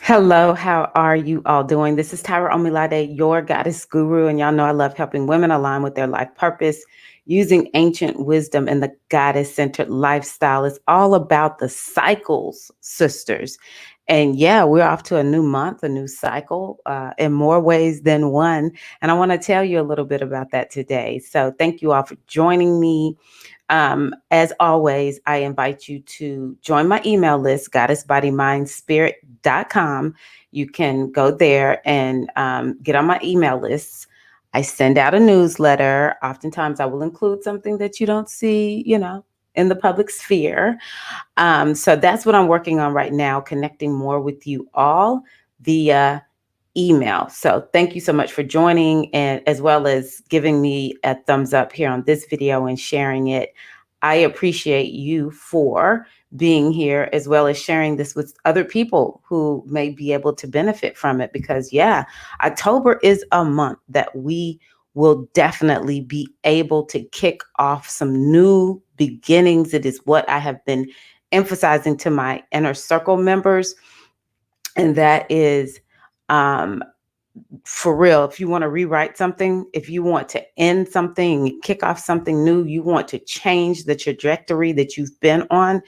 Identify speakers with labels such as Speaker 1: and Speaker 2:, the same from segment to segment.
Speaker 1: Hello, how are you all doing? This is Tyra Omilade, your goddess guru, and y'all know I love helping women align with their life purpose using ancient wisdom and the goddess centered lifestyle. It's all about the cycles, sisters. And yeah, we're off to a new month, a new cycle in more ways than one. And I want to tell you a little bit about that today. So thank you all for joining me. As always, I invite you to join my email list, goddessbodymindspirit.com. You can go there and get on my email lists. I send out a newsletter. Oftentimes, I will include something that you don't see, in the public sphere. So that's what I'm working on right now, connecting more with you all via email. So thank you so much for joining and as well as giving me a thumbs up here on this video and sharing it. I appreciate you for being here as well as sharing this with other people who may be able to benefit from it because yeah, October is a month that we will definitely be able to kick off some new beginnings. It is what I have been emphasizing to my inner circle members, and that is um, for real. If you want to rewrite something, if you want to end something, kick off something new, you want to change the trajectory that you've been on,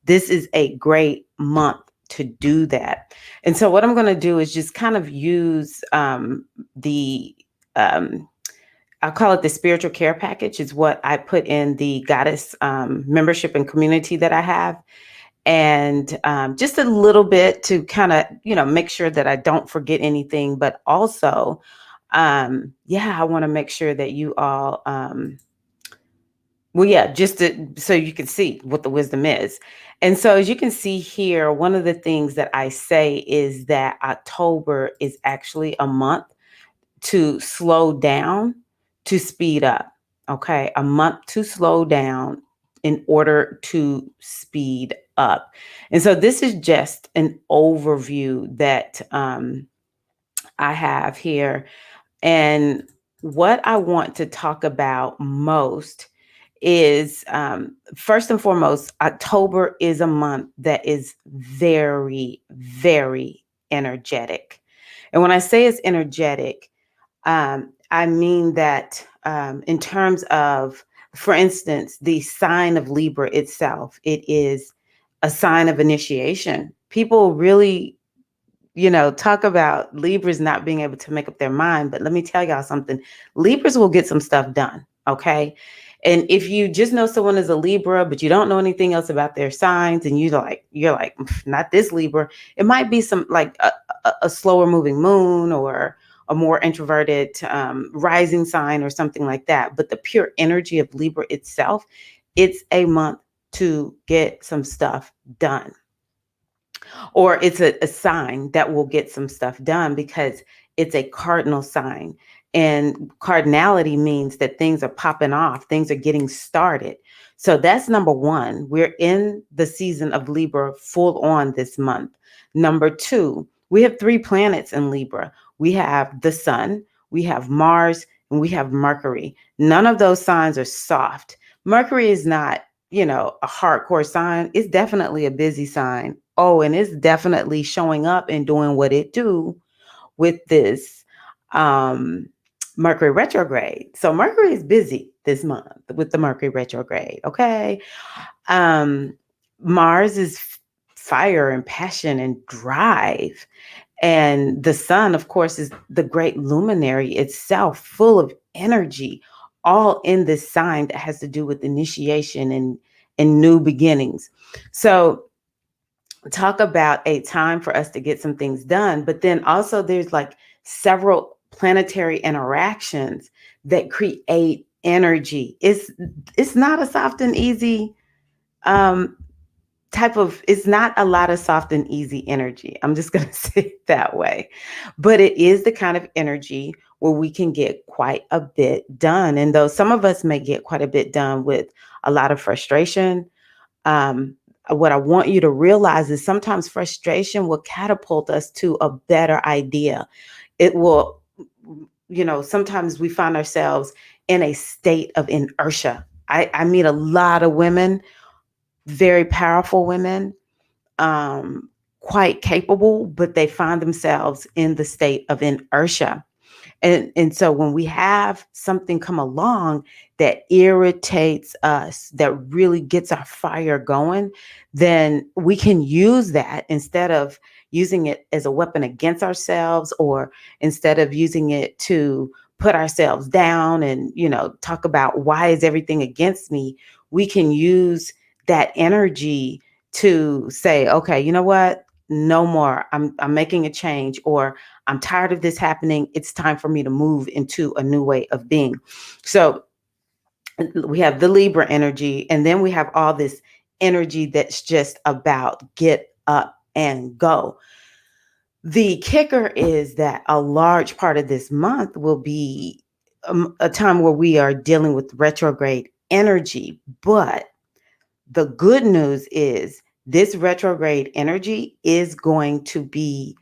Speaker 1: this is a great month to do that. And so, what I'm going to do is just kind of use the um, I'll call it the spiritual care package, is what I put in the goddess membership and community that I have, and just a little bit to kind of make sure that I don't forget anything, but also yeah, I want to make sure that you all well, yeah, so you can see what the wisdom is. And so as you can see here, one of the things that I say is that October is actually a month to slow down, to speed up. Okay. A month to slow down in order to speed up. And so this is just an overview that I have here. And what I want to talk about most is first and foremost, October is a month that is very, very energetic. And when I say it's energetic, I mean that in terms of, for instance, the sign of Libra itself, it is a sign of initiation. People really, talk about Libras not being able to make up their mind. But let me tell y'all something, Libras will get some stuff done. Okay. And if you just know someone is a Libra, but you don't know anything else about their signs, and you're like, not this Libra, it might be some like a slower moving moon or a more introverted rising sign or something like that. But the pure energy of Libra itself, it's a month to get some stuff done, or it's a sign that will get some stuff done because it's a cardinal sign. And cardinality means that things are popping off, things are getting started. So that's number one. We're in the season of Libra full on this month. Number two, we have three planets in Libra. We have the sun, we have Mars, and we have Mercury. None of those signs are soft. Mercury is not, a hardcore sign. It's definitely a busy sign. Oh, and it's definitely showing up and doing what it do with this um Mercury retrograde. So Mercury is busy this month with the Mercury retrograde. Okay. Um Mars is fire and passion and drive. And the sun, of course, is the great luminary itself, full of energy, all in this sign that has to do with initiation and new beginnings. So talk about a time for us to get some things done. But then also there's like several planetary interactions that create energy. It's not a soft and easy um it's not a lot of soft and easy energy. I'm just going to say it that way. But it is the kind of energy where we can get quite a bit done. And though some of us may get quite a bit done with a lot of frustration, um, what I want you to realize is sometimes frustration will catapult us to a better idea. It will, sometimes we find ourselves in a state of inertia. I meet a lot of women, very powerful women, um, quite capable, but they find themselves in the state of inertia. And so when we have something come along that irritates us, that really gets our fire going, then we can use that instead of using it as a weapon against ourselves, or instead of using it to put ourselves down and, talk about why is everything against me. We can use that energy to say, okay, you know what? No more. I'm making a change, or I'm tired of this happening. It's time for me to move into a new way of being. So we have the Libra energy, and then we have all this energy that's just about get up and go. The kicker is that a large part of this month will be a time where we are dealing with retrograde energy. But the good news is this retrograde energy is going to be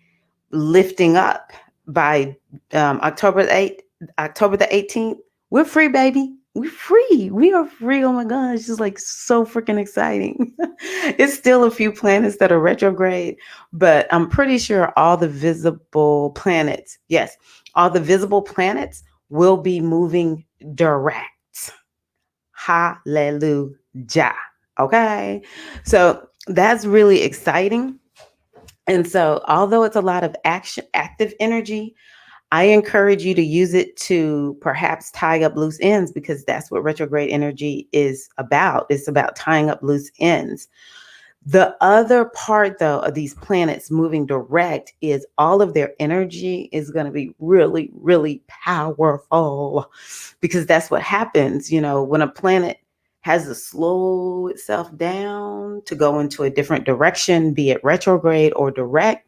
Speaker 1: lifting up by October the 8th, October the 18th. We're free, baby. We're free. We are free. Oh my God. It's just like so freaking exciting. It's still a few planets that are retrograde, but I'm pretty sure all the visible planets, yes, all the visible planets will be moving direct. Hallelujah. Okay. So that's really exciting. And so, although it's a lot of active energy, I encourage you to use it to perhaps tie up loose ends, because that's what retrograde energy is about. It's about tying up loose ends. The other part, though, of these planets moving direct is all of their energy is going to be really, really powerful, because that's what happens, when a planet has to slow itself down to go into a different direction, be it retrograde or direct,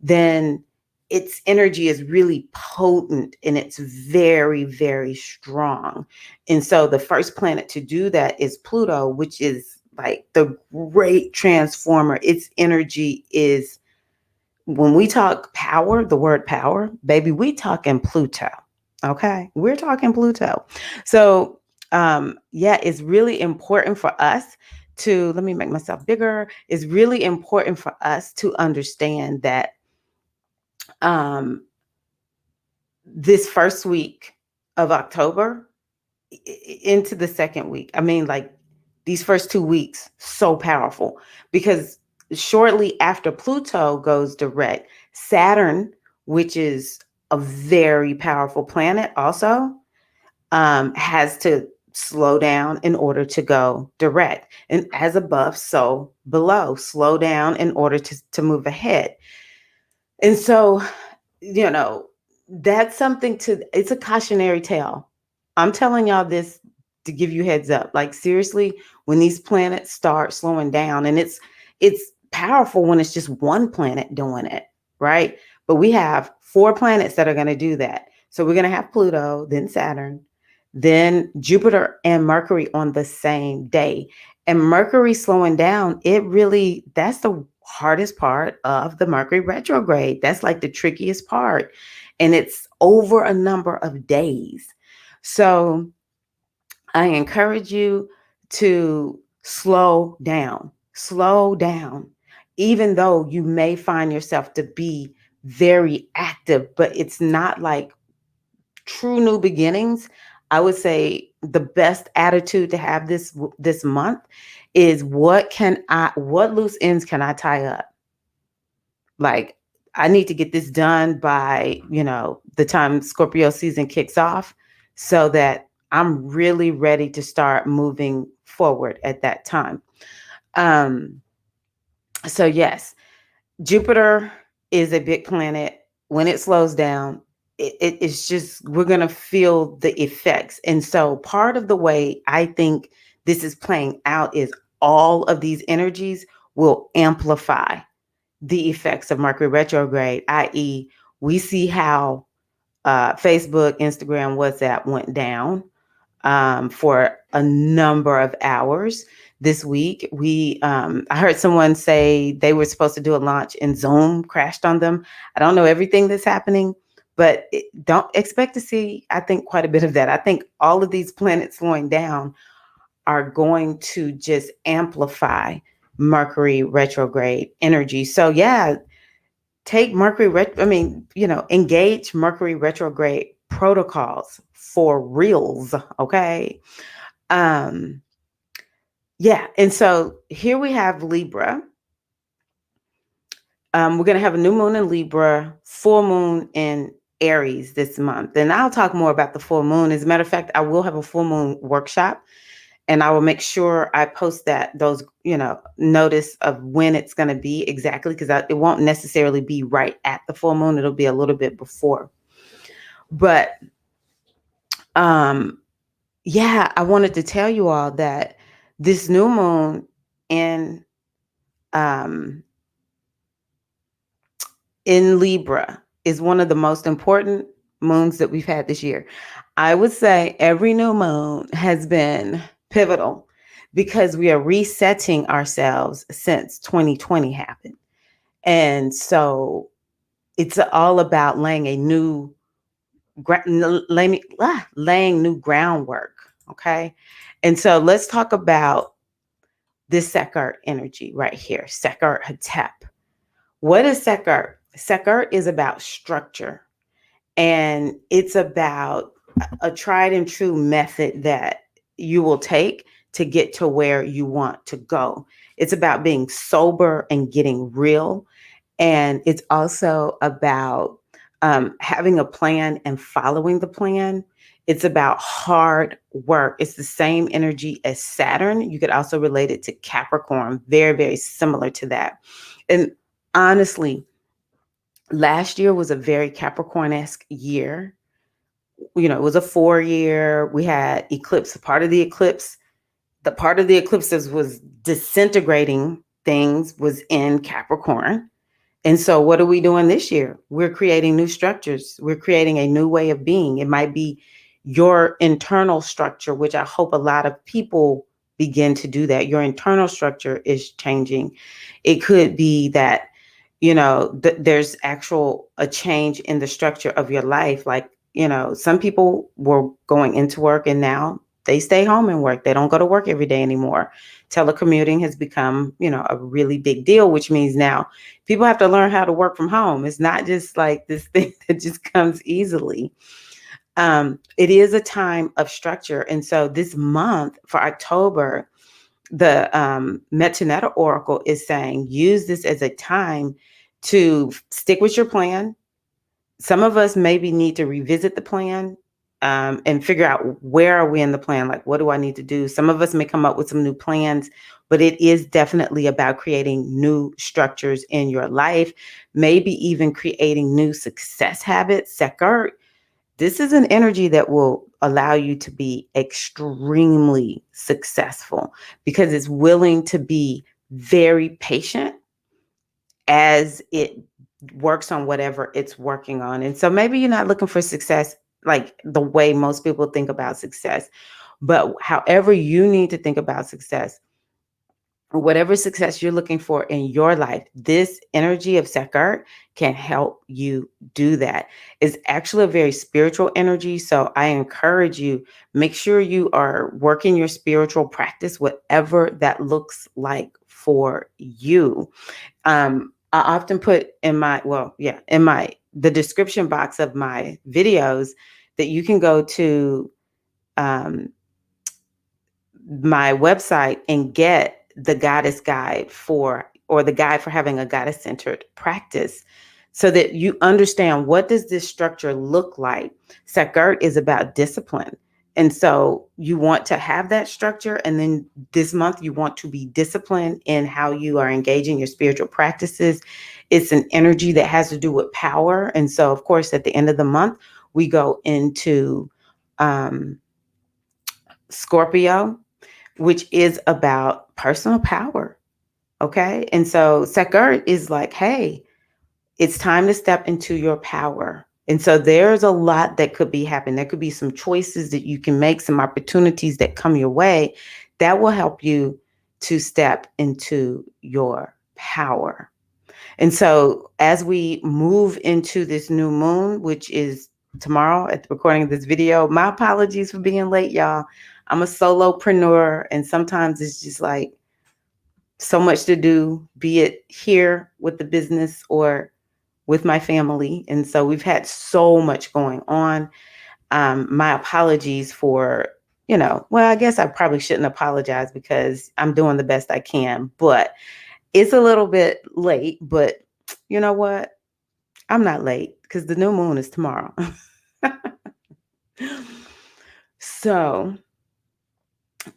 Speaker 1: then its energy is really potent and it's very, very strong. And so the first planet to do that is Pluto, which is like the great transformer. Its energy is, when we talk power, the word power, baby, we talking Pluto. Okay. We're talking Pluto. So, yeah, it's really important for us to, let me make myself bigger. It's really important for us to understand that um, this first week of October into the second week, I mean, like these first 2 weeks, so powerful, because shortly after Pluto goes direct, Saturn, which is a very powerful planet, also has to slow down in order to go direct. And as above, so below, slow down in order to move ahead. And so, you know, that's something it's a cautionary tale. I'm telling y'all this to give you heads up. Like seriously, when these planets start slowing down, and it's powerful when it's just one planet doing it, right? But we have 4 planets that are going to do that. So we're going to have Pluto, then Saturn, then Jupiter and Mercury on the same day. And Mercury slowing down, that's the hardest part of the Mercury retrograde. That's like the trickiest part. And it's over a number of days. So I encourage you to slow down, even though you may find yourself to be very active, but it's not like true new beginnings. I would say the best attitude to have this month is what loose ends can I tie up? Like, I need to get this done by, the time Scorpio season kicks off, so that I'm really ready to start moving forward at that time. So yes, Jupiter is a big planet. When it slows down, it's just, we're going to feel the effects. And so part of the way I think this is playing out is all of these energies will amplify the effects of Mercury retrograde, i.e., we see how Facebook, Instagram, WhatsApp went down for a number of hours this week. I heard someone say they were supposed to do a launch and Zoom crashed on them. I don't know everything that's happening, but don't expect to see, I think, quite a bit of that. I think all of these planets slowing down are going to just amplify Mercury retrograde energy. So yeah, take engage Mercury retrograde protocols for reals. Okay. Um, yeah. And so here we have Libra. We're going to have a new moon in Libra, full moon in Aries this month. And I'll talk more about the full moon. As a matter of fact, I will have a full moon workshop, and I will make sure I post those notice of when it's going to be exactly, because it won't necessarily be right at the full moon. It'll be a little bit before. But yeah, I wanted to tell you all that this new moon in um, in Libra is one of the most important moons that we've had this year. I would say every new moon has been pivotal because we are resetting ourselves since 2020 happened. And so it's all about laying laying new groundwork. Okay. And so let's talk about this Sekert energy right here, Sekert Hetep. What is Sekert? Sekert is about structure, and it's about a tried and true method that you will take to get to where you want to go. It's about being sober and getting real. And it's also about having a plan and following the plan. It's about hard work. It's the same energy as Saturn. You could also relate it to Capricorn, very, very similar to that. And honestly, last year was a very Capricorn-esque year. It was a 4-year. We had eclipse. The part of the eclipses was disintegrating things was in Capricorn. And so what are we doing this year? We're creating new structures. We're creating a new way of being. It might be your internal structure, which I hope a lot of people begin to do that. Your internal structure is changing. It could be that, there's a change in the structure of your life. Like, some people were going into work and now they stay home and work. They don't go to work every day anymore. Telecommuting has become, a really big deal, which means now people have to learn how to work from home. It's not just like this thing that just comes easily. It is a time of structure. And so this month for October, the Metaneta Oracle is saying, use this as a time to stick with your plan. Some of us maybe need to revisit the plan and figure out where are we in the plan? Like, what do I need to do? Some of us may come up with some new plans, but it is definitely about creating new structures in your life, maybe even creating new success habits. Sekert, this is an energy that will allow you to be extremely successful because it's willing to be very patient as it works on whatever it's working on. And so maybe you're not looking for success like the way most people think about success, but however you need to think about success, whatever success you're looking for in your life, this energy of Sekert can help you do that. It's actually a very spiritual energy. So I encourage you, make sure you are working your spiritual practice, whatever that looks like for you. I often put in the description box of my videos that you can go to my website and get the goddess guide or the guide for having a goddess centered practice so that you understand, what does this structure look like? Sekert is about discipline. And so you want to have that structure. And then this month you want to be disciplined in how you are engaging your spiritual practices. It's an energy that has to do with power. And so, of course, at the end of the month, we go into Scorpio, which is about personal power. Okay. And so Sekert is like, hey, it's time to step into your power. And so there's a lot that could be happening. There could be some choices that you can make, some opportunities that come your way that will help you to step into your power. And so as we move into this new moon, which is tomorrow at the recording of this video, my apologies for being late, y'all. I'm a solopreneur, and sometimes it's just like so much to do, be it here with the business or with my family. And so we've had so much going on. My apologies for, well, I guess I probably shouldn't apologize because I'm doing the best I can, but it's a little bit late. But you know what? I'm not late because the new moon is tomorrow. So,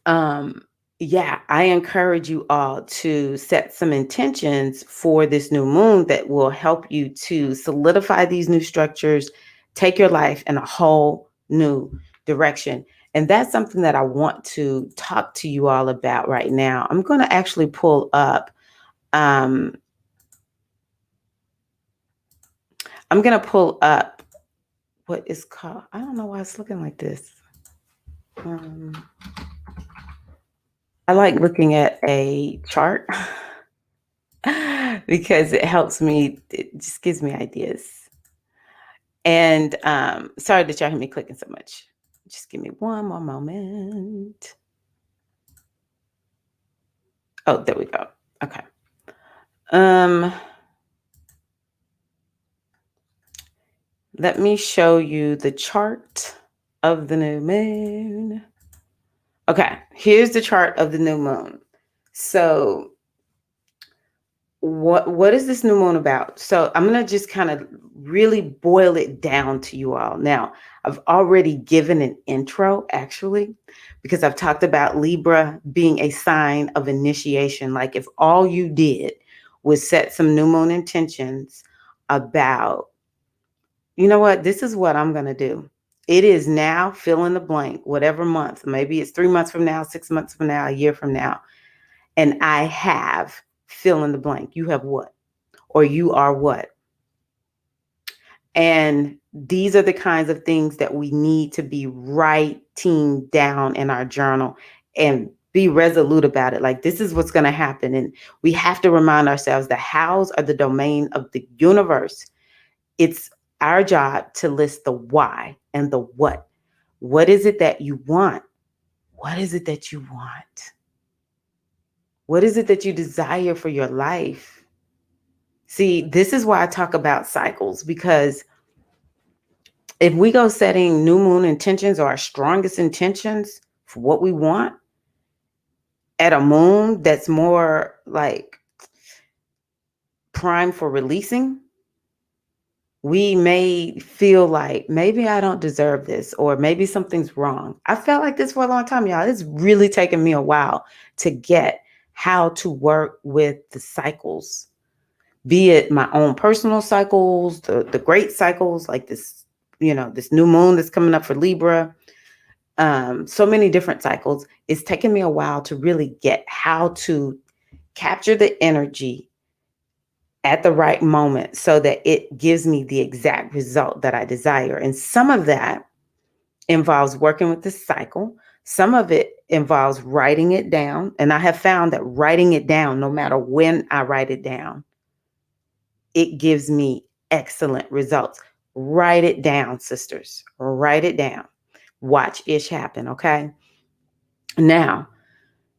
Speaker 1: um, yeah, I encourage you all to set some intentions for this new moon that will help you to solidify these new structures, take your life in a whole new direction. And that's something that I want to talk to you all about right now. I'm going to actually pull up, um, I'm going to pull up what is called, I don't know why it's looking like this. I like looking at a chart because it helps me, it just gives me ideas. And sorry that y'all hear me clicking so much. Just give me one more moment. Oh, there we go. Okay. Let me show you the chart of the new moon. Okay, here's the chart of the new moon. So what is this new moon about? So I'm going to just kind of really boil it down to you all. Now, I've already given an intro actually, because I've talked about Libra being a sign of initiation. Like if all you did was set some new moon intentions about, you know what, this is what I'm going to do. It is now, fill in the blank, whatever month, maybe it's 3 months from now, 6 months from now, a year from now. And I have fill in the blank. You have what? Or you are what? And these are the kinds of things that we need to be writing down in our journal and be resolute about it. Like this is what's going to happen. And we have to remind ourselves the hows are the domain of the universe. It's our job to list the why and the what. What is it that you want? What is it that you want? What is it that you desire for your life? See, this is why I talk about cycles, because if we go setting new moon intentions or our strongest intentions for what we want at a moon that's more like prime for releasing, we may feel like maybe I don't deserve this or maybe something's wrong. I felt like this for a long time, y'all. It's really taken me a while to get how to work with the cycles, be it my own personal cycles, the great cycles like this, this new moon that's coming up for Libra. So many different cycles. It's taken me a while to really get how to capture the energy at the right moment so that it gives me the exact result that I desire. And some of that involves working with the cycle. Some of it involves writing it down. And I have found that writing it down, no matter when I write it down, it gives me excellent results. Write it down, sisters. Write it down. Watch ish happen, okay? Now,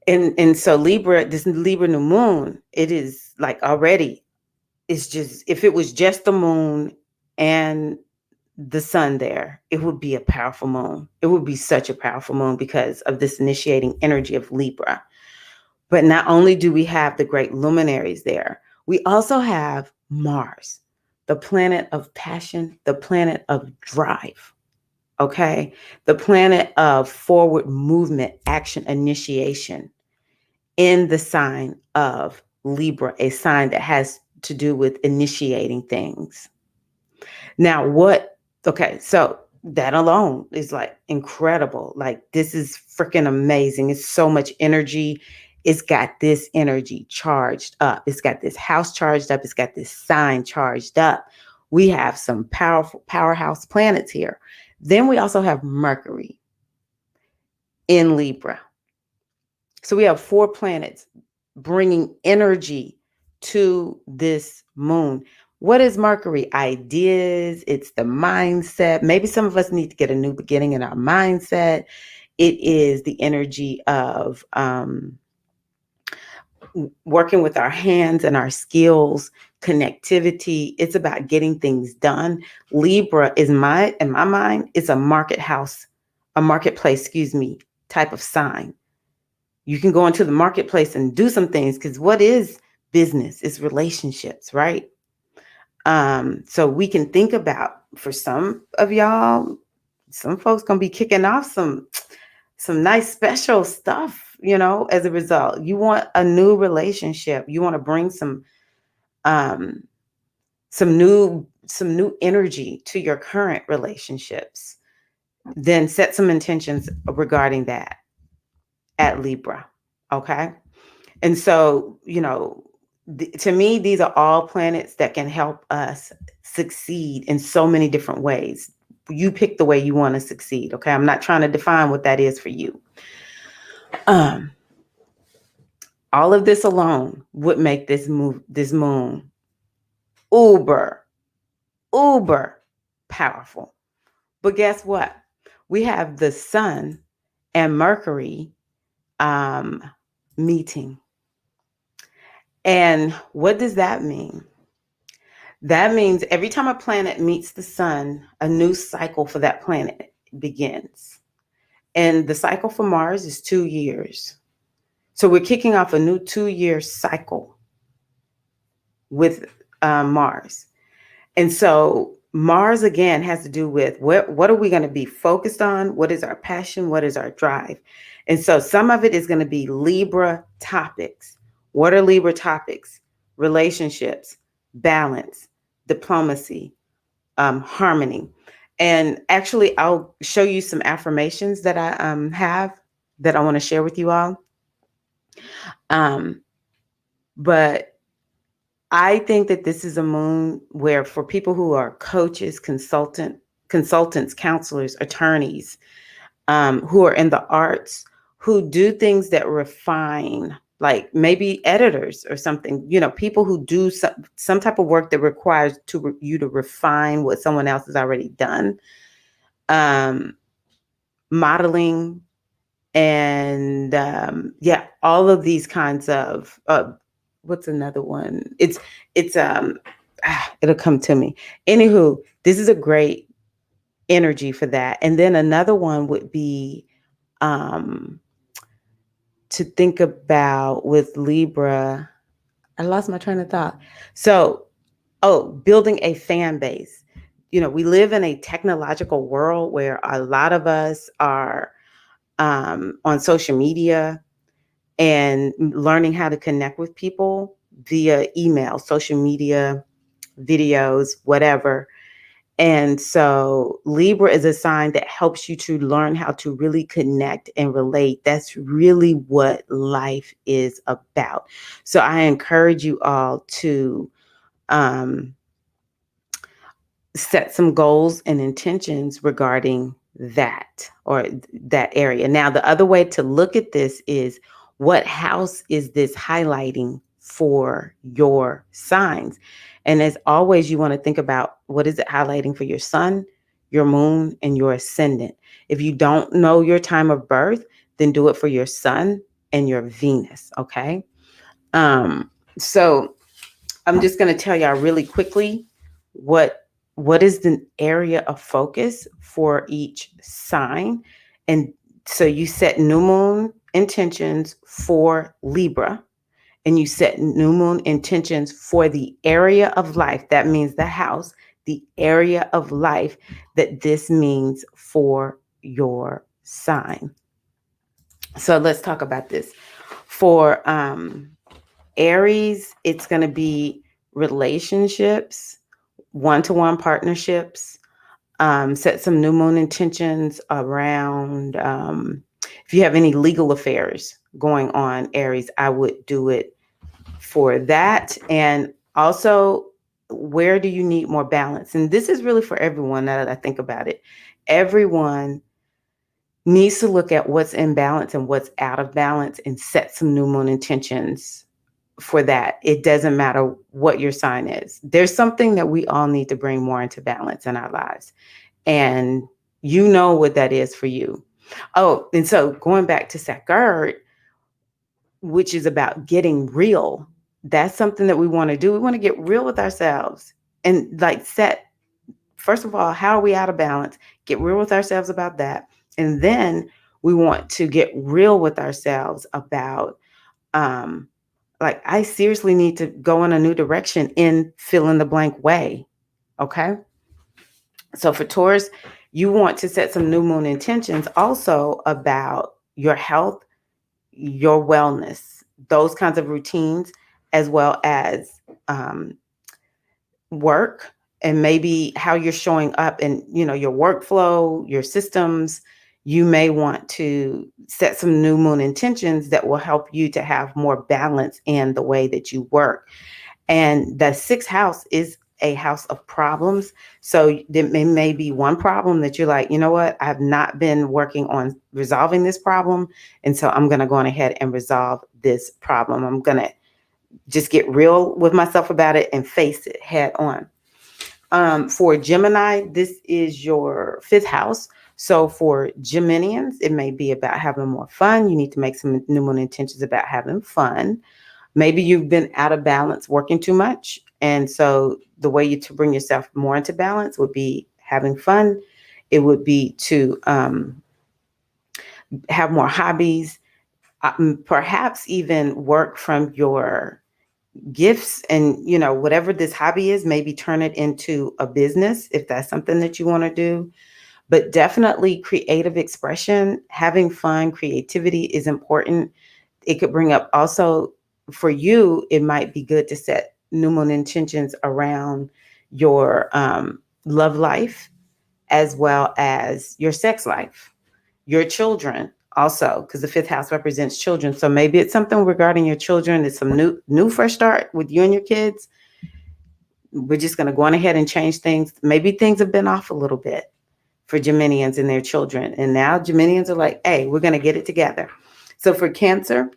Speaker 1: and so Libra, this Libra new moon, it is like already, it's just, if it was just the moon and the sun there, it would be a powerful moon. It would be such a powerful moon because of this initiating energy of Libra. But not only do we have the great luminaries there, we also have Mars, the planet of passion, the planet of drive. Okay. The planet of forward movement, action, initiation in the sign of Libra, a sign that has to do with initiating things. Now, okay, so that alone is like incredible. Like, this is freaking amazing. It's so much energy. It's got this energy charged up. It's got this house charged up. It's got this sign charged up. We have some powerful powerhouse planets here. Then we also have Mercury in Libra. So we have 4 planets bringing energy to this moon. What is Mercury? Ideas. It's the mindset. Maybe some of us need to get a new beginning in our mindset. It is the energy of working with our hands and our skills, connectivity. It's about getting things done. Libra is in my mind, it's a marketplace, type of sign. You can go into the marketplace and do some things because what is business? It's relationships, right? So we can think about, for some of y'all, some folks gonna be kicking off some nice special stuff, as a result. You want a new relationship. You want to bring um some new energy to your current relationships. Then set some intentions regarding that at Libra. Okay? And so, to me, these are all planets that can help us succeed in so many different ways. You pick the way you want to succeed. Okay? I'm not trying to define what that is for you. All of this alone would make this moon uber powerful. But guess what? We have the sun and Mercury meeting. And what does that mean? That means every time a planet meets the sun, a new cycle for that planet begins. And the cycle for Mars is 2 years. So we're kicking off a new 2-year cycle with Mars. And so Mars, again, has to do with what are we going to be focused on? What is our passion? What is our drive? And so some of it is going to be Libra topics. What are Libra topics? Relationships, balance, diplomacy, harmony. And actually, I'll show you some affirmations that I have that I want to share with you all. But I think that this is a moon where, for people who are coaches, consultants, counselors, attorneys, who are in the arts, who do things that refine, like maybe editors or something, people who do some type of work that requires you to refine what someone else has already done. Modeling and all of these kinds of what's another one? It's it'll come to me. Anywho, this is a great energy for that. And then another one would be to think about with Libra. I lost my train of thought. So, building a fan base. We live in a technological world where a lot of us are on social media and learning how to connect with people via email, social media, videos, whatever. And so Libra is a sign that helps you to learn how to really connect and relate. That's really what life is about. So I encourage you all to set some goals and intentions regarding that, or that area. Now, the other way to look at this is, what house is this highlighting for your signs? And as always, you want to think about, what is it highlighting for your sun, your moon, and your ascendant? If you don't know your time of birth, then do it for your sun and your Venus. Okay. So I'm just going to tell y'all really quickly what is the area of focus for each sign. And so you set new moon intentions for Libra, and you set new moon intentions for the area of life. That means the house, the area of life that this means for your sign. So let's talk about this. For Aries, it's going to be relationships, one-to-one partnerships. Set some new moon intentions around, if you have any legal affairs going on, Aries, I would do it for that. And also, where do you need more balance? And this is really for everyone, now that I think about it. Everyone needs to look at what's in balance and what's out of balance and set some new moon intentions for that. It doesn't matter what your sign is. There's something that we all need to bring more into balance in our lives. And you know what that is for you. Oh, and so going back to Sagitt, which is about getting real. That's something that we want to do. We want to get real with ourselves and like set, first of all, how are we out of balance? Get real with ourselves about that. And then we want to get real with ourselves about, um, like, I seriously need to go in a new direction in fill in the blank way. Okay. So for Taurus, you want to set some new moon intentions also about your health, your wellness, those kinds of routines, as well as um, work, and maybe how you're showing up and your workflow, your systems. You may want to set some new moon intentions that will help you to have more balance in the way that you work. And the sixth house is a house of problems. So there may be one problem that you're like, you know what, I've not been working on resolving this problem. And so I'm going to go on ahead and resolve this problem. I'm going to just get real with myself about it and face it head on. For Gemini, this is your fifth house. So for Geminians, it may be about having more fun. You need to make some new moon intentions about having fun. Maybe you've been out of balance, working too much. And so the way to bring yourself more into balance would be having fun. It would be to have more hobbies, perhaps even work from your gifts, and whatever this hobby is, maybe turn it into a business if that's something that you want to do. But definitely creative expression, having fun, creativity is important. It could bring up also, for you, it might be good to set new moon intentions around your love life, as well as your sex life, your children also, because the fifth house represents children. So maybe it's something regarding your children. It's some new fresh start with you and your kids. We're just going to go on ahead and change things. Maybe things have been off a little bit for Geminians and their children. And now Geminians are like, hey, we're going to get it together. So for Cancer,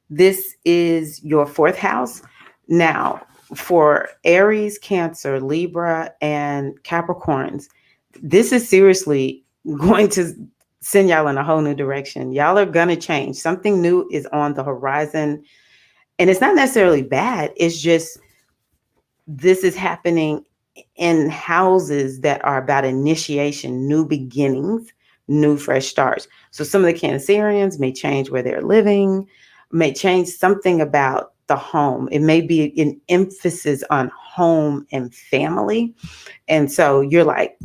Speaker 1: this is your fourth house. Now, for Aries, Cancer, Libra, and Capricorns, this is seriously going to send y'all in a whole new direction. Y'all are going to change. Something new is on the horizon. And it's not necessarily bad. It's just this is happening in houses that are about initiation, new beginnings, new fresh starts. So some of the Cancerians may change where they're living, may change something about the home. It may be an emphasis on home and family. And so you're like,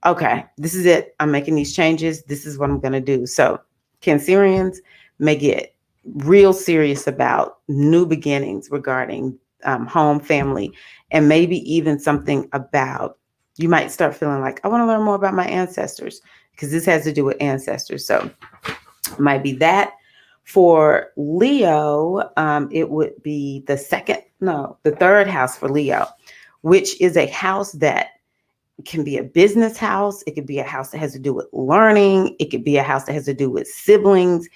Speaker 1: okay, this is it. I'm making these changes. This is what I'm going to do. So Cancerians may get real serious about new beginnings regarding home, family, and maybe even something about, you might start feeling like, I want to learn more about my ancestors, because this has to do with ancestors. So it might be that. For Leo, it would be the third house for Leo, which is a house that can be a business house. It could be a house that has to do with learning. It could be a house that has to do with siblings,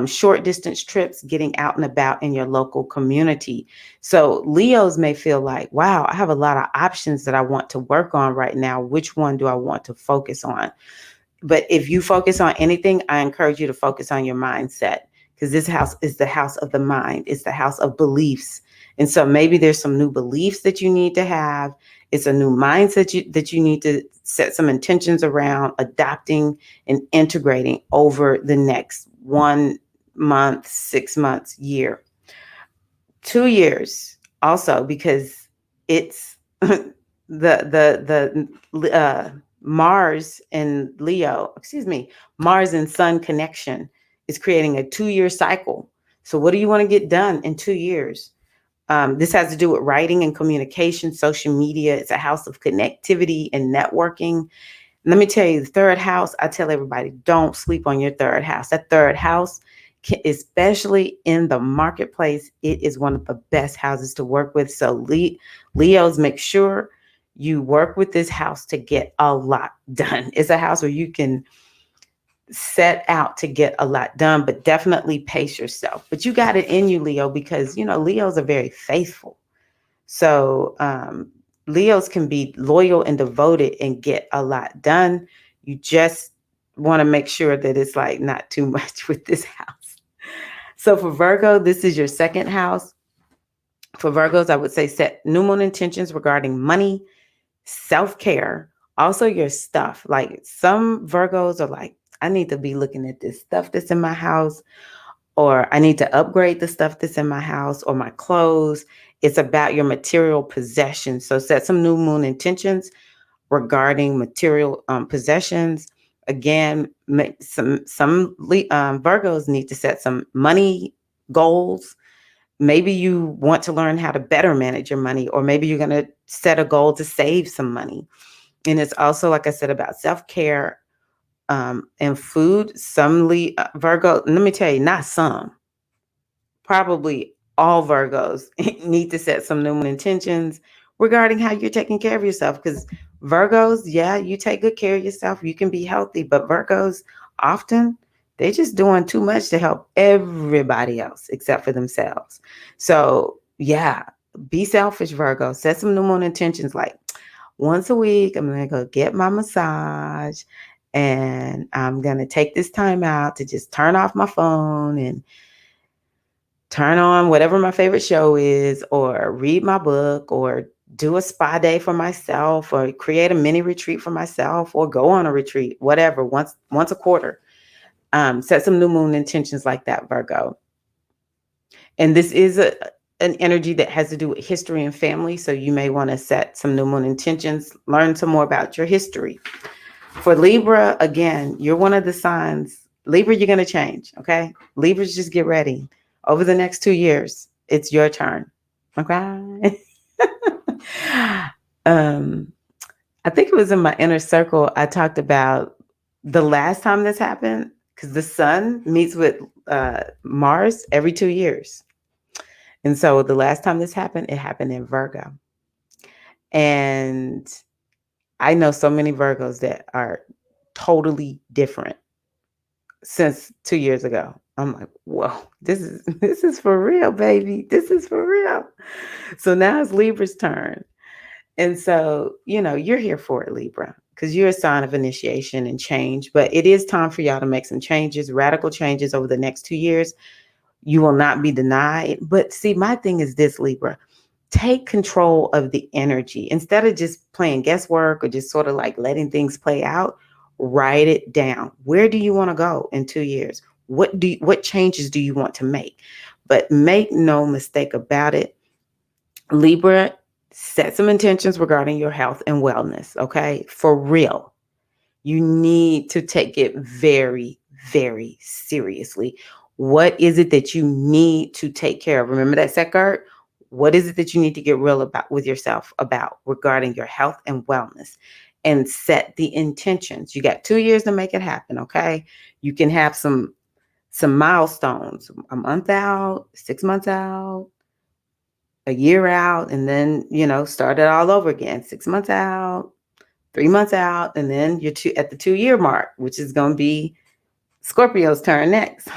Speaker 1: short distance trips, getting out and about in your local community. So Leos may feel like, wow, I have a lot of options that I want to work on right now. Which one do I want to focus on? But if you focus on anything, I encourage you to focus on your mindset, because this house is the house of the mind. It's the house of beliefs. And so maybe there's some new beliefs that you need to have. It's a new mindset that you need to set some intentions around adopting and integrating over the next 1 month, 6 months, year, 2 years also, because it's the Mars and Leo, Mars and Sun connection is creating a 2-year cycle. So what do you want to get done in 2 years? This has to do with writing and communication, social media. It's a house of connectivity and networking. Let me tell you, the third house, I tell everybody, don't sleep on your third house. That third house, especially in the marketplace, it is one of the best houses to work with. So Leos, make sure you work with this house to get a lot done. It's a house where you can set out to get a lot done, but definitely pace yourself. But you got it in you, Leo, because, Leos are very faithful. So Leos can be loyal and devoted and get a lot done. You just want to make sure that it's like not too much with this house. So for Virgo, this is your second house. For Virgos, I would say set new moon intentions regarding money, self-care, also your stuff. Like some Virgos are like, I need to be looking at this stuff that's in my house, or I need to upgrade the stuff that's in my house or my clothes. It's about your material possessions. So set some new moon intentions regarding material possessions. Again, some Virgos need to set some money goals. Maybe you want to learn how to better manage your money, or maybe you're going to set a goal to save some money. And it's also, like I said, about self-care and food. Virgo, let me tell you, not some, probably all Virgos need to set some new intentions regarding how you're taking care of yourself. Because Virgos, yeah, you take good care of yourself, you can be healthy, but Virgos often they're just doing too much to help everybody else except for themselves. So, yeah, be selfish, Virgo. Set some new moon intentions like once a week, I'm going to go get my massage and I'm going to take this time out to just turn off my phone and turn on whatever my favorite show is, or read my book, or do a spa day for myself, or create a mini retreat for myself, or go on a retreat, whatever, once a quarter. Set some new moon intentions like that, Virgo. And this is an energy that has to do with history and family. So you may want to set some new moon intentions, learn some more about your history. For Libra, again, you're one of the signs. Libra, you're going to change, okay? Libras, just get ready. Over the next 2 years, it's your turn, okay? I think it was in my inner circle, I talked about the last time this happened, because the sun meets with Mars every 2 years. And so the last time this happened, it happened in Virgo. And I know so many Virgos that are totally different since 2 years ago. I'm like, whoa, this is for real, baby. This is for real. So now it's Libra's turn. And so, you're here for it, Libra, because you're a sign of initiation and change. But it is time for y'all to make some changes, radical changes over the next 2 years. You will not be denied. But see, my thing is this, Libra. Take control of the energy. Instead of just playing guesswork or just sort of like letting things play out, write it down. Where do you want to go in 2 years? What changes do you want to make? But make no mistake about it, Libra, set some intentions regarding your health and wellness, okay? For real. You need to take it very, very seriously. What is it that you need to take care of? Remember that Sekart? What is it that you need to get real about with yourself about regarding your health and wellness? And set the intentions. You got 2 years to make it happen, okay? You can have some milestones, a month out, 6 months out, a year out, and then, start it all over again. 6 months out, 3 months out, and then you're at the 2-year mark, which is going to be Scorpio's turn next.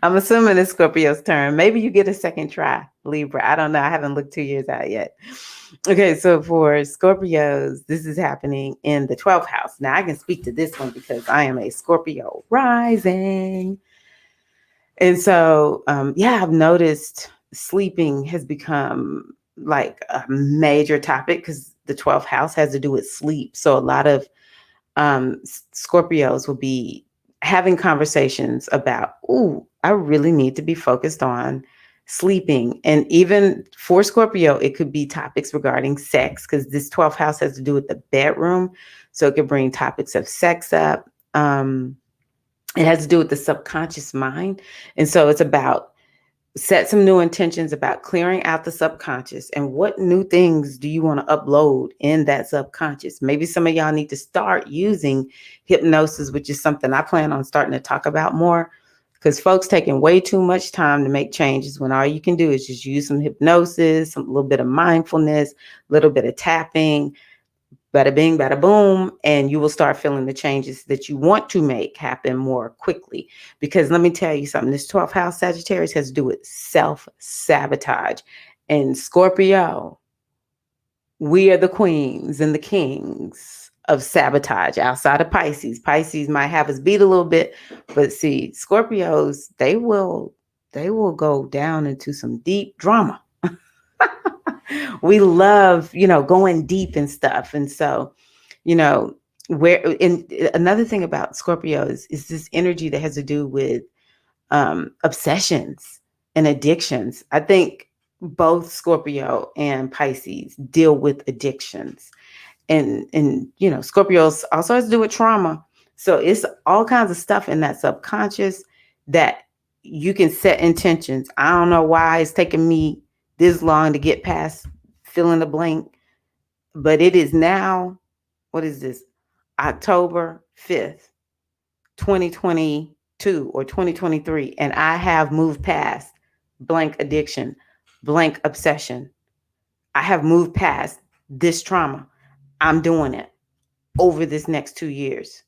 Speaker 1: I'm assuming it's Scorpio's turn. Maybe you get a second try, Libra. I don't know. I haven't looked 2 years out yet. Okay, so for Scorpios, this is happening in the 12th house. Now I can speak to this one because I am a Scorpio rising. And so, I've noticed sleeping has become like a major topic because the 12th house has to do with sleep. So a lot of Scorpios will be having conversations about, I really need to be focused on sleeping. And even for Scorpio, it could be topics regarding sex because this 12th house has to do with the bedroom. So it could bring topics of sex up. It has to do with the subconscious mind. And so it's about set some new intentions about clearing out the subconscious and what new things do you want to upload in that subconscious. Maybe some of y'all need to start using hypnosis, which is something I plan on starting to talk about more because folks taking way too much time to make changes when all you can do is just use some hypnosis, a little bit of mindfulness, a little bit of tapping, bada bing, bada boom, and you will start feeling the changes that you want to make happen more quickly. Because let me tell you something, this 12th house Sagittarius has to do with self-sabotage. And Scorpio, we are the queens and the kings of sabotage outside of Pisces. Pisces might have us beat a little bit, but see, Scorpios, they will go down into some deep drama. We love, going deep and stuff. And so, you know, where and another thing about Scorpios is this energy that has to do with obsessions and addictions. I think both Scorpio and Pisces deal with addictions, and Scorpios also has to do with trauma. So it's all kinds of stuff in that subconscious that you can set intentions. I don't know why it's taking me this long to get past fill in the blank, but it is now, what is this, October 5th, 2022 or 2023, and I have moved past blank addiction, blank obsession. I have moved past this trauma. I'm doing it over this next 2 years.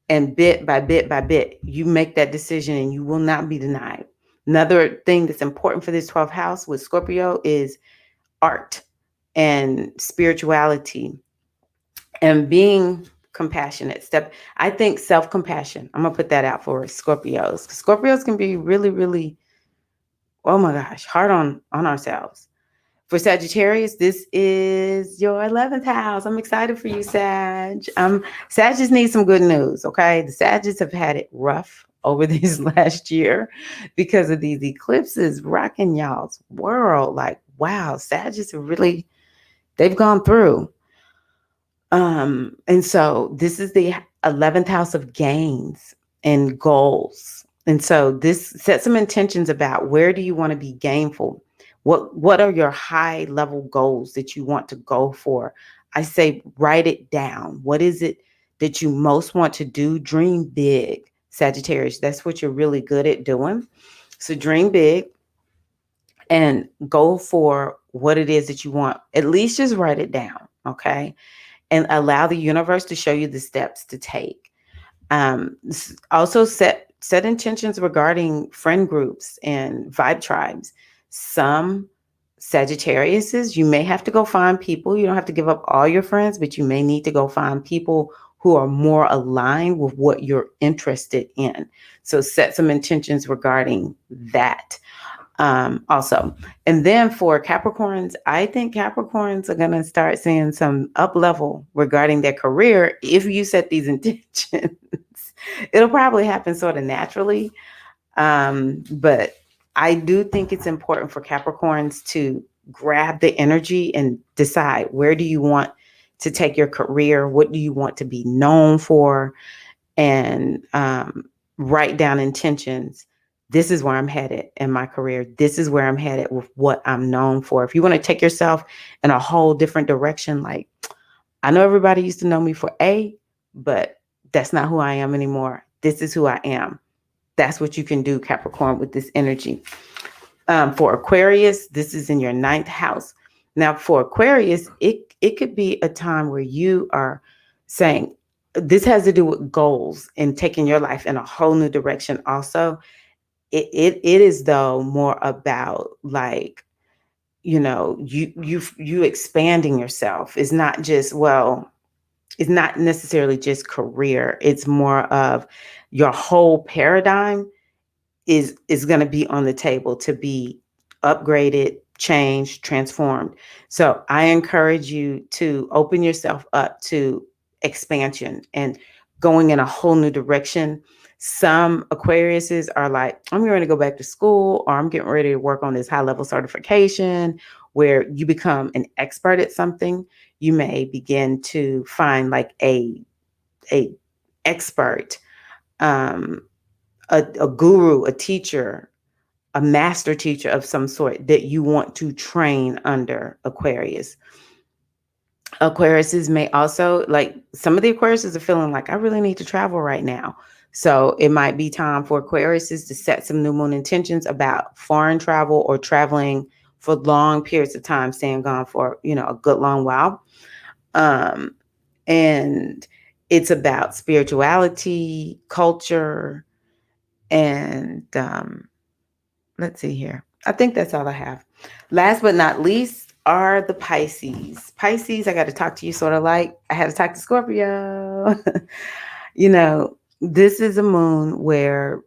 Speaker 1: And bit by bit by bit, you make that decision and you will not be denied. Another thing that's important for this 12th house with Scorpio is art and spirituality and being compassionate. I think self-compassion. I'm gonna put that out for Scorpios. Scorpios can be really, really, oh my gosh, hard on ourselves. For Sagittarius, this is your 11th house. I'm excited for you, Sag. Sag just needs some good news, okay? The Sagittarius have had it rough over this last year because of these eclipses rocking y'all's world. Like, wow, Sagittarius have really, they've gone through. And so this is the 11th house of gains and goals. And so this sets some intentions about where do you want to be gainful? What are your high level goals that you want to go for? I say write it down. What is it that you most want to do? Dream big, Sagittarius. That's what you're really good at doing. So dream big and go for what it is that you want. At least just write it down, okay? And allow the universe to show you the steps to take. Also set intentions regarding friend groups and vibe tribes. Some Sagittariuses, you may have to go find people. You don't have to give up all your friends, but you may need to go find people who are more aligned with what you're interested in. So set some intentions regarding that. Also. And then for Capricorns, I think Capricorns are going to start seeing some up level regarding their career if you set these intentions. It'll probably happen sort of naturally. But I do think it's important for Capricorns to grab the energy and decide, where do you want to take your career? What do you want to be known for? And write down intentions. This is where I'm headed in my career. This is where I'm headed with what I'm known for. If you want to take yourself in a whole different direction, like, I know everybody used to know me for A, but that's not who I am anymore. This is who I am. That's what you can do, Capricorn, with this energy. For Aquarius, this is in your 9th house. Now, for Aquarius, it could be a time where you are saying, this has to do with goals and taking your life in a whole new direction. Also, it is though more about, like, you expanding yourself. It's not just, well, it's not necessarily just career. It's more of your whole paradigm is going to be on the table to be upgraded, changed, transformed. So I encourage you to open yourself up to expansion and going in a whole new direction. Some Aquariuses are like, I'm going to go back to school, or I'm getting ready to work on this high level certification, where you become an expert at something. You may begin to find like a expert, a guru, a teacher, a master teacher of some sort that you want to train under Aquarius. Aquariuses may also, like, some of the Aquariuses are feeling like, I really need to travel right now. So it might be time for Aquariuses to set some new moon intentions about foreign travel or traveling for long periods of time, staying gone for, a good long while. And it's about spirituality, culture, and let's see here. I think that's all I have. Last but not least, are the Pisces. Pisces, I got to talk to you sort of like I had to talk to Scorpio. This is a moon where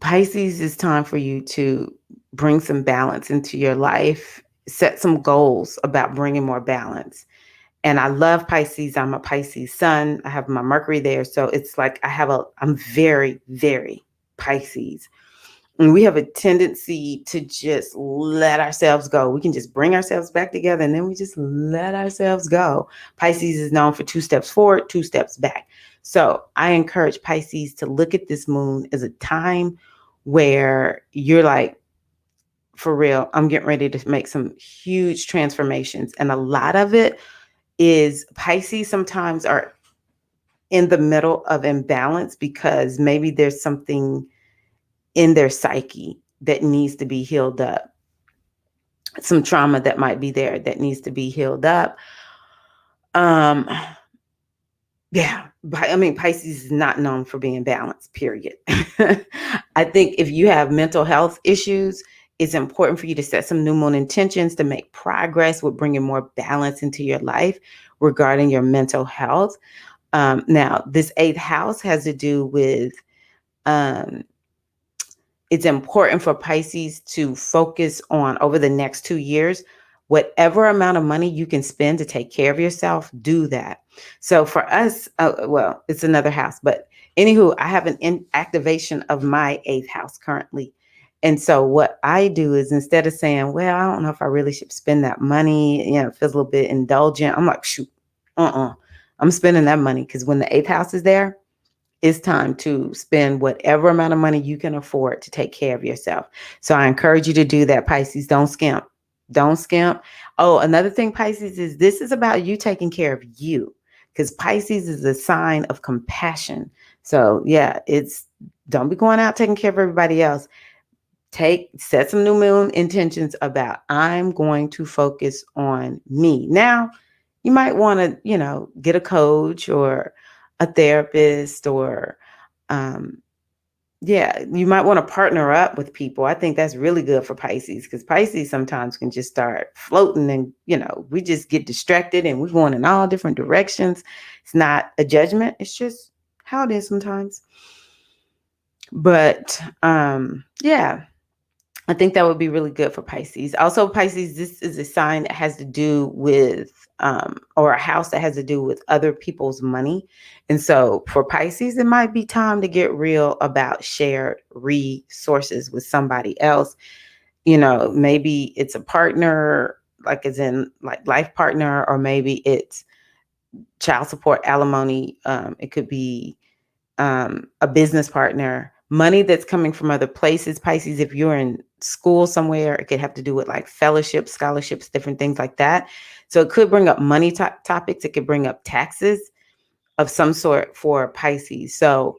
Speaker 1: Pisces is time for you to bring some balance into your life, set some goals about bringing more balance. And I love Pisces. I'm a Pisces sun. I have my Mercury there. So it's like I'm very, very Pisces. And we have a tendency to just let ourselves go. We can just bring ourselves back together and then we just let ourselves go. Pisces is known for 2 steps forward, 2 steps back. So I encourage Pisces to look at this moon as a time where you're like, for real, I'm getting ready to make some huge transformations. And a lot of it is Pisces sometimes are in the middle of imbalance because maybe there's something in their psyche that needs to be healed up. Some trauma that might be there that needs to be healed up. Yeah, I mean, Pisces is not known for being balanced, period. I think if you have mental health issues, it's important for you to set some new moon intentions to make progress with bringing more balance into your life regarding your mental health. Now, this 8th house has to do with it's important for Pisces to focus on over the next 2 years, whatever amount of money you can spend to take care of yourself, do that. So for us, well, it's another house, but anywho, I have an activation of my 8th house currently. And so what I do is instead of saying, well, I don't know if I really should spend that money, it feels a little bit indulgent. I'm like, shoot, I'm spending that money because when the 8th house is there, it's time to spend whatever amount of money you can afford to take care of yourself. So I encourage you to do that, Pisces. Don't skimp. Don't skimp. Oh, another thing, Pisces, is this is about you taking care of you because Pisces is a sign of compassion. So yeah, don't be going out taking care of everybody else. Set some new moon intentions about I'm going to focus on me. Now, you might want to, get a coach or a therapist or yeah, you might want to partner up with people. I think that's really good for Pisces because Pisces sometimes can just start floating and, we just get distracted and we're going in all different directions. It's not a judgment. It's just how it is sometimes. But yeah, I think that would be really good for Pisces. Also, Pisces, this is a sign that has to do with, or a house that has to do with other people's money. And so for Pisces, it might be time to get real about shared resources with somebody else. Maybe it's a partner, like as in like life partner, or maybe it's child support, alimony. It could be a business partner, money that's coming from other places. Pisces, if you're in school somewhere, it could have to do with like fellowships, scholarships, different things like that. So it could bring up money topics. It could bring up taxes of some sort for Pisces. So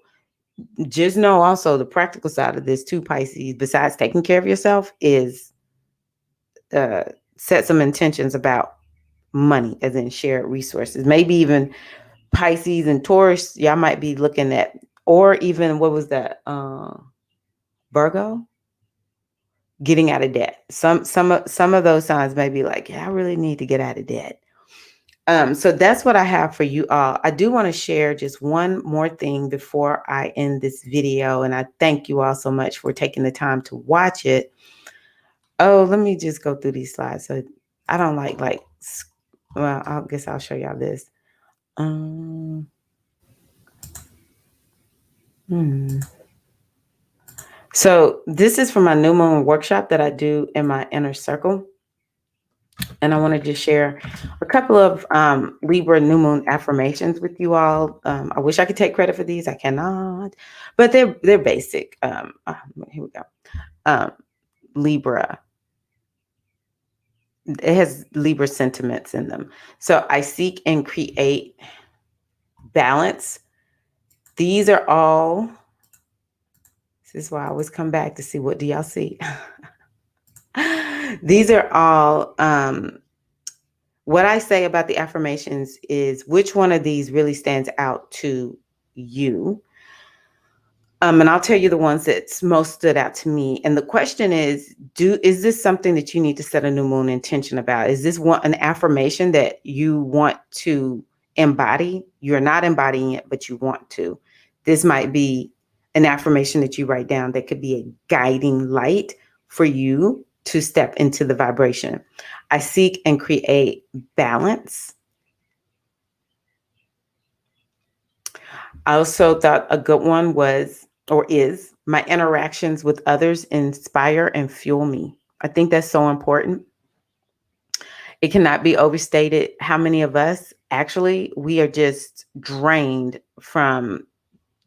Speaker 1: just know also the practical side of this too, Pisces, besides taking care of yourself, is set some intentions about money as in shared resources. Maybe even Pisces and Taurus, y'all might be looking at, or even what was that? Virgo, getting out of debt. Some of those signs may be like, yeah, I really need to get out of debt. So that's what I have for you all. I do want to share just one more thing before I end this video, and I thank you all so much for taking the time to watch it. Oh, let me just go through these slides. So I don't well, I guess I'll show y'all this. So this is for my new moon workshop that I do in my inner circle. And I wanted to share a couple of Libra new moon affirmations with you all. I wish I could take credit for these. I cannot, but they're basic. Here we go. Libra. It has Libra sentiments in them. So I seek and create balance. These are all. This is why I always come back to see what do y'all see. These are all. What I say about the affirmations is which one of these really stands out to you. And I'll tell you the ones that's most stood out to me. And the question is this something that you need to set a new moon intention about? Is this an affirmation that you want to embody? You're not embodying it, but you want to. This might be an affirmation that you write down that could be a guiding light for you to step into the vibration. I seek and create balance. I also thought a good one was, or is, my interactions with others inspire and fuel me. I think that's so important. It cannot be overstated how many of us actually we are just drained from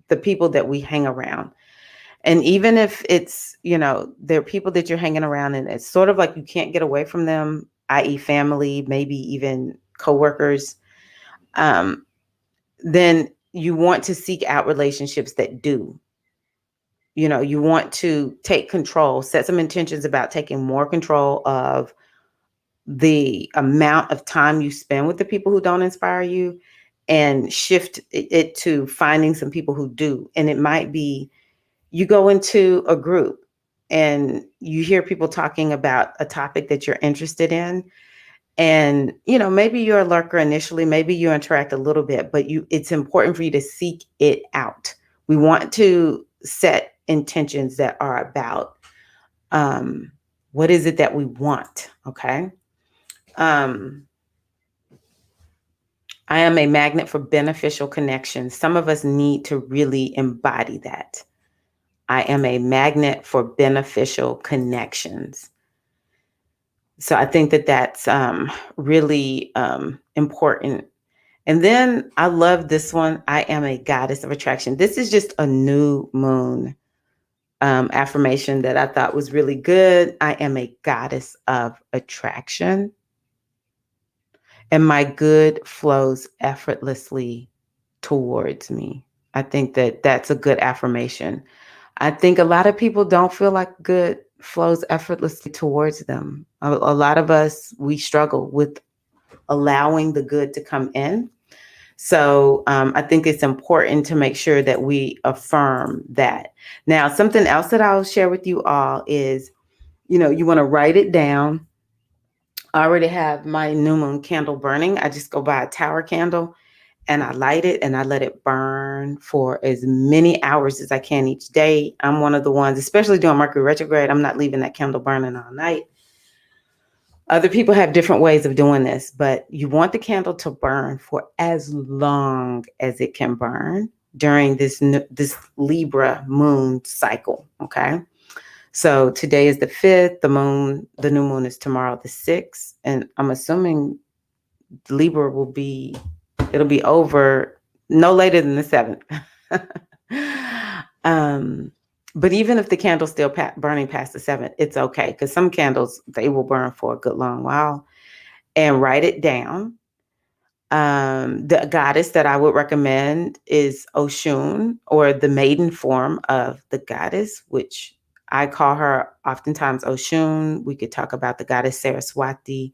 Speaker 1: the people that we hang around. And even if it's, there are people that you're hanging around and it's sort of like you can't get away from them, i.e. family, maybe even coworkers, then you want to seek out relationships that do. You want to take control, set some intentions about taking more control of the amount of time you spend with the people who don't inspire you, and shift it to finding some people who do. And it might be you go into a group and you hear people talking about a topic that you're interested in. And, maybe you're a lurker initially, maybe you interact a little bit, but it's important for you to seek it out. We want to set intentions that are about what is it that we want. Okay. I am a magnet for beneficial connections. Some of us need to really embody that. I am a magnet for beneficial connections. So I think that that's really important. And then I love this one. I am a goddess of attraction. This is just a new moon affirmation that I thought was really good. I am a goddess of attraction, and my good flows effortlessly towards me. I think that that's a good affirmation. I think a lot of people don't feel like good flows effortlessly towards them. A lot of us, we struggle with allowing the good to come in. So I think it's important to make sure that we affirm that. Now, something else that I'll share with you all is, you want to write it down. I already have my new moon candle burning. I just go buy a tower candle and I light it and I let it burn for as many hours as I can each day. I'm one of the ones, especially during Mercury retrograde, I'm not leaving that candle burning all night. Other people have different ways of doing this, but you want the candle to burn for as long as it can burn during this Libra moon cycle. Okay. So today is the 5th, the new moon is tomorrow, the 6th. And I'm assuming Libra it'll be over no later than the 7th. But even if the candle's still burning past the 7th, it's okay. Because some candles, they will burn for a good long while. And write it down. The goddess that I would recommend is Oshun, or the maiden form of the goddess, which I call her oftentimes Oshun. We could talk about the goddess Saraswati.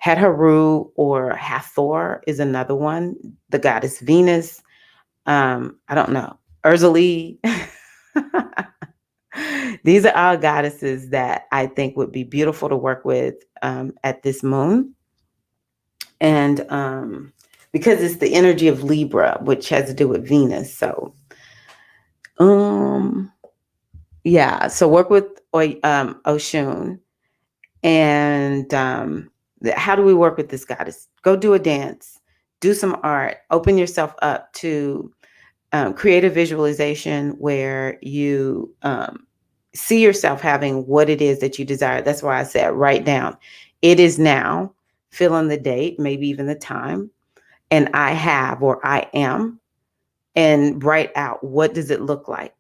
Speaker 1: Heteru or Hathor is another one. The goddess Venus. I don't know. Urzali. These are all goddesses that I think would be beautiful to work with at this moon. And because it's the energy of Libra, which has to do with Venus. So, yeah. So work with Oshun. And how do we work with this goddess? Go do a dance, do some art, open yourself up to create a visualization where you see yourself having what it is that you desire. That's why I said write down. It is now, fill in the date, maybe even the time, and I have or I am, and write out what does it look like.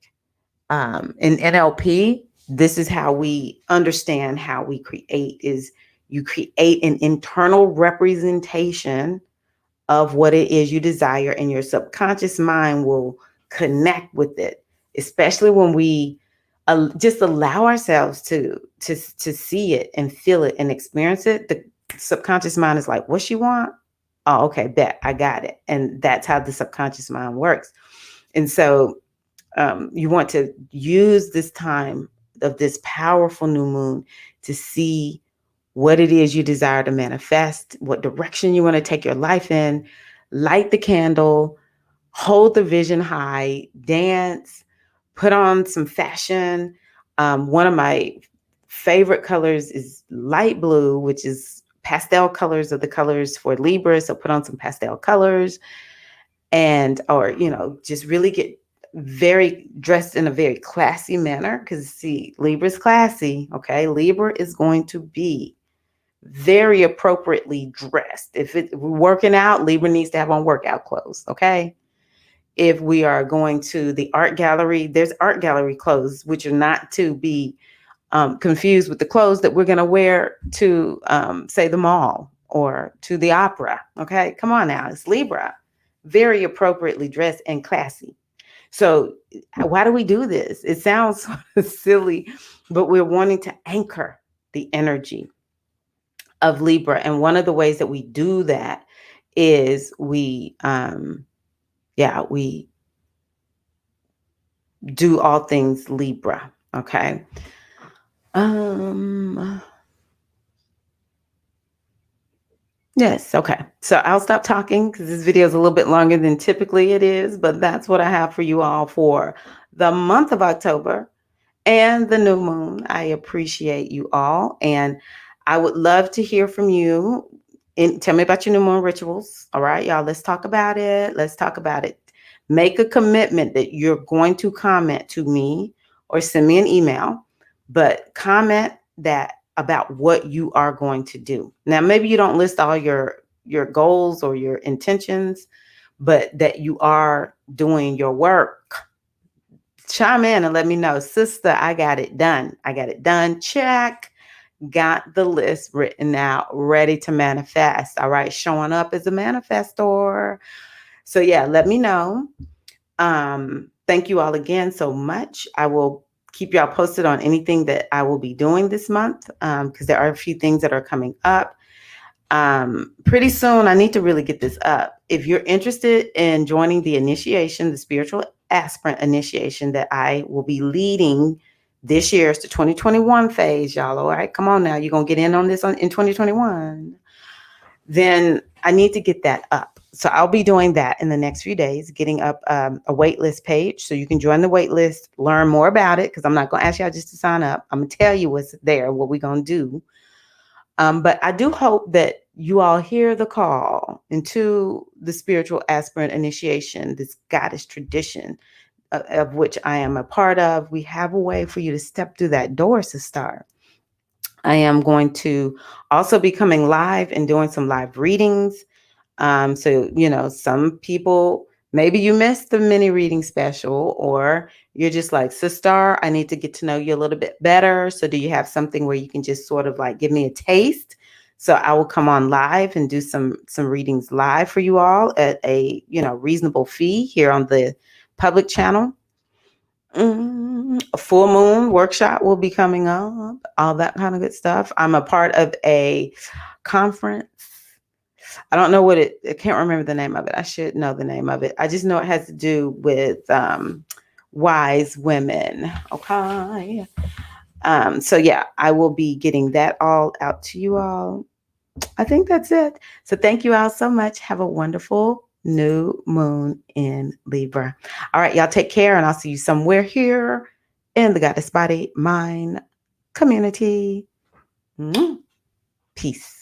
Speaker 1: In NLP, this is how we understand how we create is you create an internal representation of what it is you desire, and your subconscious mind will connect with it, especially when we just allow ourselves to see it and feel it and experience it. The subconscious mind is like, what she want? Oh, okay, bet, I got it. And that's how the subconscious mind works. And so You want to use this time of this powerful new moon to see what it is you desire to manifest, what direction you want to take your life in. Light the candle, hold the vision high, dance, put on some fashion. One of my favorite colors is light blue, which is pastel colors of the colors for Libra. So put on some pastel colors and, or, just really get very dressed in a very classy manner. Because see, Libra's classy. Okay. Libra is going to be very appropriately dressed. If we're working out, Libra needs to have on workout clothes. Okay. If we are going to the art gallery, there's art gallery clothes, which are not to be confused with the clothes that we're going to wear to, say, the mall or to the opera. Okay. Come on now. It's Libra. Very appropriately dressed and classy. So why do we do this? It sounds sort of silly, but we're wanting to anchor the energy of Libra. And one of the ways that we do that is we do all things Libra. Okay. Yes. Okay. So I'll stop talking because this video is a little bit longer than typically it is, but that's what I have for you all for the month of October and the new moon. I appreciate you all. And I would love to hear from you. And tell me about your new moon rituals. All right, y'all. Let's talk about it. Let's talk about it. Make a commitment that you're going to comment to me or send me an email, but comment that about what you are going to do. Now, maybe you don't list all your goals or your intentions, but that you are doing your work. Chime in and let me know, sister, I got it done. I got it done. Check. Got the list written out, ready to manifest. All right. Showing up as a manifestor. So yeah, let me know. Thank you all again so much. I will keep y'all posted on anything that I will be doing this month, because there are a few things that are coming up. Pretty soon, I need to really get this up. If you're interested in joining the initiation, the spiritual aspirant initiation that I will be leading this year, it's the 2021 phase, y'all. All right, come on now. You're going to get in on this in 2021. Then I need to get that up. So I'll be doing that in the next few days, getting up a waitlist page so you can join the waitlist, learn more about it, because I'm not going to ask y'all just to sign up. I'm going to tell you what's there, what we're going to do. But I do hope that you all hear the call into the spiritual aspirant initiation, this goddess tradition of which I am a part of. We have a way for you to step through that door, sister. I am going to also be coming live and doing some live readings. So, some people, maybe you missed the mini reading special, or you're just like, sister, I need to get to know you a little bit better. So do you have something where you can just sort of like give me a taste? So I will come on live and do some readings live for you all at a, reasonable fee here on the public channel. A full moon workshop will be coming up, all that kind of good stuff. I'm a part of a conference. I don't know I can't remember the name of it. I should know the name of it. I just know it has to do with wise women. Okay. So yeah, I will be getting that all out to you all. I think that's it. So thank you all so much. Have a wonderful new moon in Libra. All right, y'all take care, and I'll see you somewhere here in the Goddess Body Mind community. Peace.